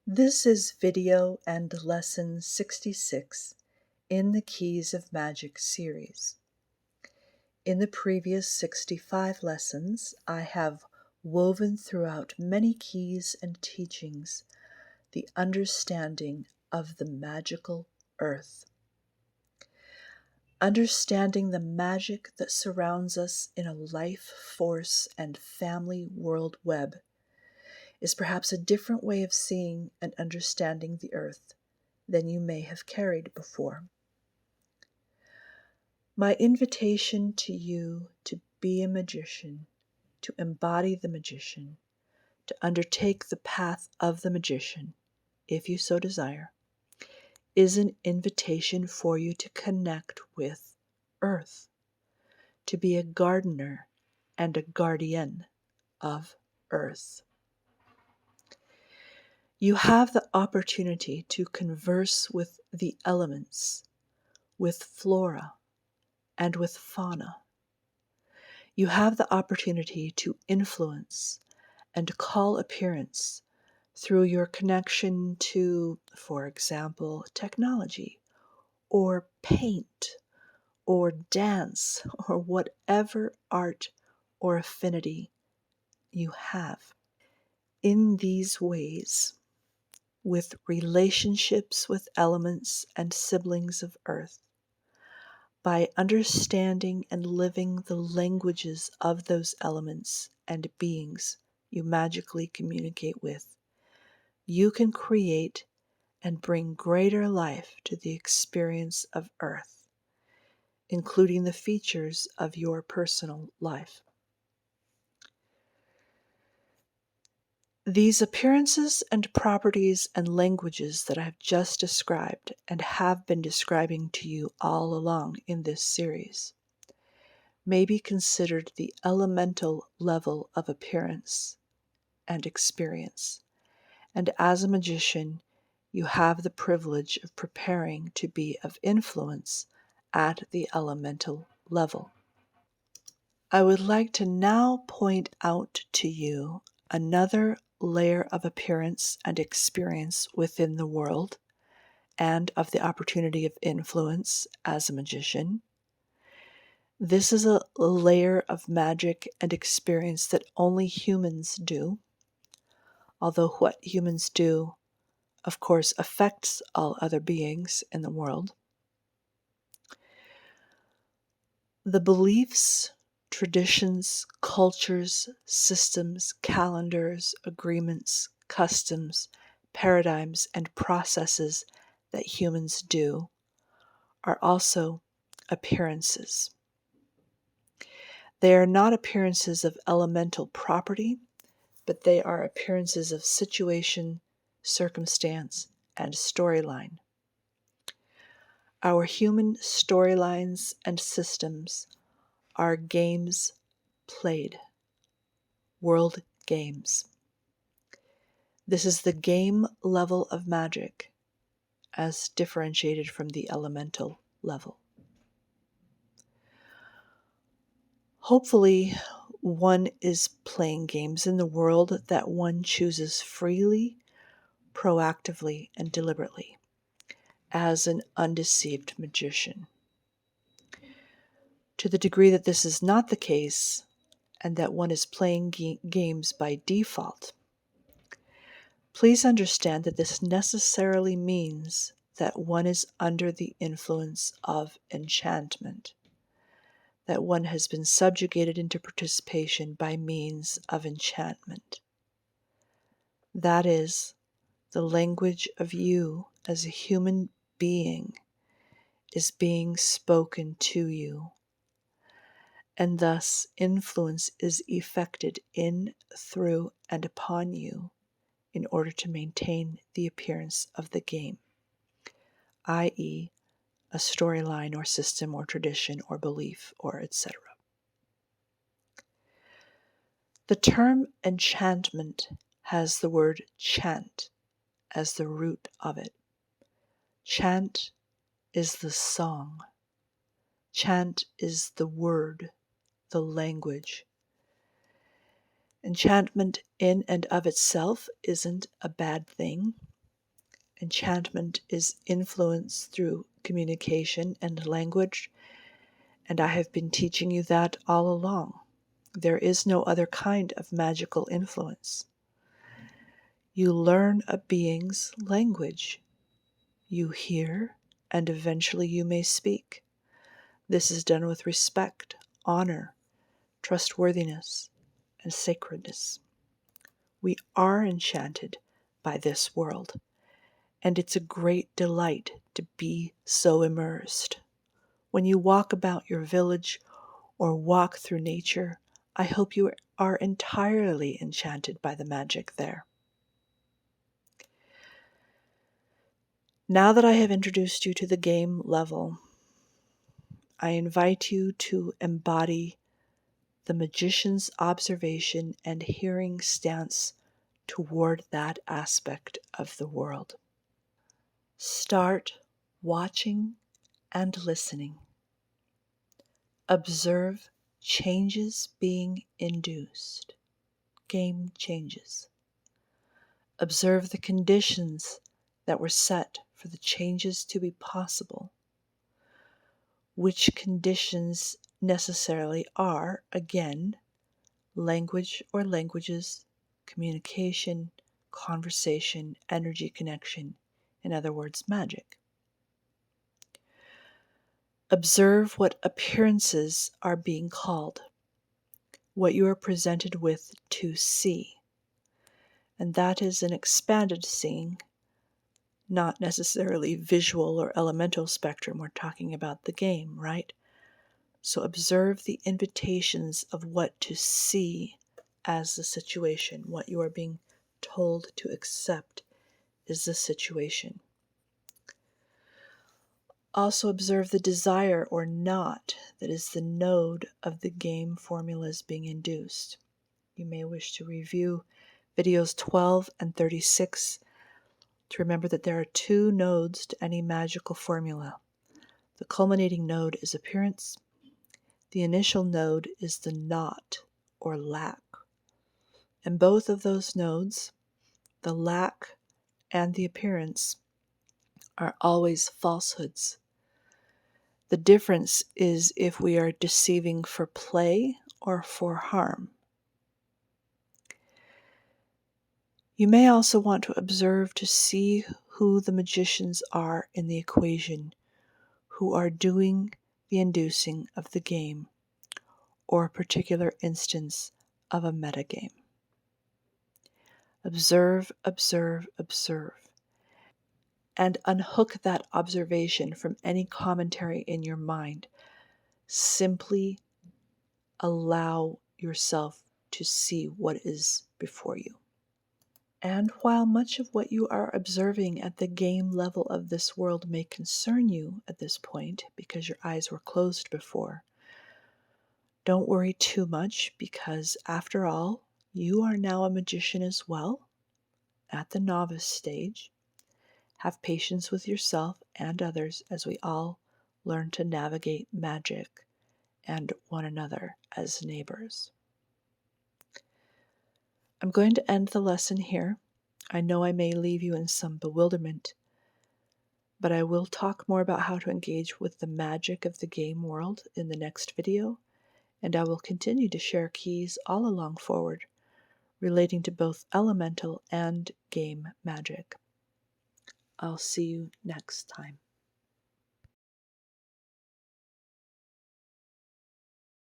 This is video and lesson 66 in the Keys of Magic series. In the previous 65 lessons, I have woven throughout many keys and teachings the understanding of the magical earth. Understanding the magic that surrounds us in a life force and family world web is perhaps a different way of seeing and understanding the earth than you may have carried before. My invitation to you to be a magician, to embody the magician, to undertake the path of the magician, if you so desire, is an invitation for you to connect with Earth, to be a gardener and a guardian of Earth. You have the opportunity to converse with the elements, with flora, and with fauna. You have the opportunity to influence and call appearance through your connection to, for example, technology, or paint, or dance, or whatever art or affinity you have. In these ways, with relationships with elements and siblings of Earth, by understanding and living the languages of those elements and beings you magically communicate with, you can create and bring greater life to the experience of Earth, including the features of your personal life. These appearances and properties and languages that I have just described and have been describing to you all along in this series may be considered the elemental level of appearance and experience, and as a magician, you have the privilege of preparing to be of influence at the elemental level. I would like to now point out to you another layer of appearance and experience within the world and of the opportunity of influence as a magician. This is a layer of magic and experience that only humans do, although what humans do, of course, affects all other beings in the world. The beliefs, traditions, cultures, systems, calendars, agreements, customs, paradigms, and processes that humans do are also appearances. They are not appearances of elemental property, but they are appearances of situation, circumstance, and storyline. Our human storylines and systems are games played, world games. This is the game level of magic as differentiated from the elemental level. Hopefully, one is playing games in the world that one chooses freely, proactively, and deliberately as an undeceived magician. To the degree that this is not the case, and that one is playing games by default, please understand that this necessarily means that one is under the influence of enchantment, that one has been subjugated into participation by means of enchantment. That is, the language of you as a human being is being spoken to you, and thus influence is effected in, through, and upon you in order to maintain the appearance of the game, i.e., a storyline or system or tradition or belief or etc. The term enchantment has the word chant as the root of it. Chant is the song. Chant is the word, the language. Enchantment in and of itself isn't a bad thing. Enchantment is influence through communication and language, and I have been teaching you that all along. There is no other kind of magical influence. You learn a being's language. You hear, and eventually you may speak. This is done with respect, honor, trustworthiness, and sacredness. We are enchanted by this world, and it's a great delight to be so immersed. When you walk about your village or walk through nature, I hope you are entirely enchanted by the magic there. Now that I have introduced you to the game level, I invite you to embody the magician's observation and hearing stance toward that aspect of the world. Start watching and listening. Observe changes being induced. Game changes. Observe the conditions that were set for the changes to be possible. Which conditions necessarily are, again, language or languages, communication, conversation, energy connection, in other words, magic. Observe what appearances are being called, what you are presented with to see. And that is an expanded seeing, not necessarily visual or elemental spectrum. We're talking about the game, right? So observe the invitations of what to see as the situation. What you are being told to accept is the situation. Also observe the desire or not that is the node of the game formulas being induced. You may wish to review videos 12 and 36 to remember that there are two nodes to any magical formula. The culminating node is appearance. The initial node is the not or lack. And both of those nodes, the lack and the appearance, are always falsehoods. The difference is if we are deceiving for play or for harm. You may also want to observe to see who the magicians are in the equation, who are doing the inducing of the game, or a particular instance of a metagame. Observe, observe, observe, and unhook that observation from any commentary in your mind. Simply allow yourself to see what is before you. And while much of what you are observing at the game level of this world may concern you at this point because your eyes were closed before, don't worry too much, because after all, you are now a magician as well, at the novice stage. Have patience with yourself and others as we all learn to navigate magic and one another as neighbors. I'm going to end the lesson here. I know I may leave you in some bewilderment, but I will talk more about how to engage with the magic of the game world in the next video, and I will continue to share keys all along forward relating to both elemental and game magic. I'll see you next time.